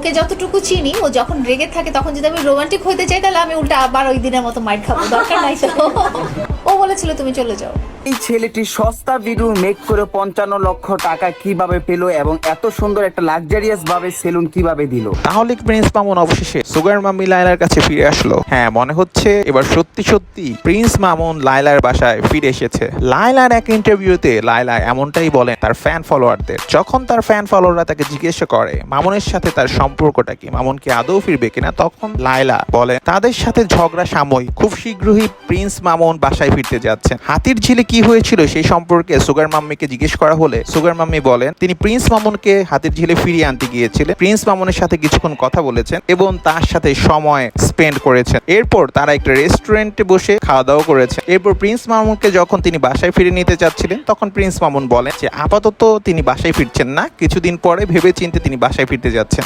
ওকে যতটুকু চিনি, ও যখন রেগে থাকে তখন যদি আমি রোমান্টিক হইতে চাই তাহলে আমি উল্টা আবার ওই দিনের মতো মাইর খাবো, দরকার নাই তো। ও বলেছিল তুমি চলে যাও। এই ছেলেটি সস্তা ভিডিও মেক করে 55 লক্ষ টাকা কিভাবে পেল এবং এত সুন্দর একটা লাক্সারিয়াস ভাবে সেলুন কিভাবে দিল? তাহলে প্রিন্স মামুন অবশেষে সুগার মাম্মি লায়লার কাছে ফিরে আসলো। হ্যাঁ, মনে হচ্ছে এবার সত্যি সত্যি প্রিন্স মামুন লায়লার বাসায় ফিরে এসেছে। লায়লার এক ইন্টারভিউতে লায়লা এমনটাই বলেন তার ফ্যান ফলোয়ারদের। যখন তার ফ্যান ফলোয়াররা তাকে জিজ্ঞাসা করে মামুনের সাথে তার সম্পর্কটা কি, মামুন কি আদৌ ফিরবে কিনা, তখন লায়লা বলে তাদের সাথে ঝগড়া সাময়িক, খুব শীঘ্রই প্রিন্স মামুন বাসায় ফিরতে যাচ্ছেন। হাতির ঝিলে কি হয়েছিল সেই সম্পর্কে সুগার মাম্মিকে জিজ্ঞেস করা হলে সুগার মাম্মি বলেন তিনি প্রিন্স মামুনকে হাতির ঝিলে ফিরিয়ে আনতে গিয়েছিলেন, প্রিন্স মামুনের সাথে কিছুক্ষণ কথা বলেছেন এবং তার সাথে সময় স্পেন্ড করেছেন। এরপর তারা একটা রেস্টুরেন্টে বসে খাওয়া দাওয়া করেছেন। এরপর প্রিন্স মামুনকে যখন তিনি বাসায় ফিরে নিতে চাচ্ছিলেন তখন প্রিন্স মামুন বলেন যে আপাতত তিনি বাসায় ফিরছেন না, কিছুদিন পরে ভেবে চিন্তে তিনি বাসায় ফিরতে যাচ্ছেন।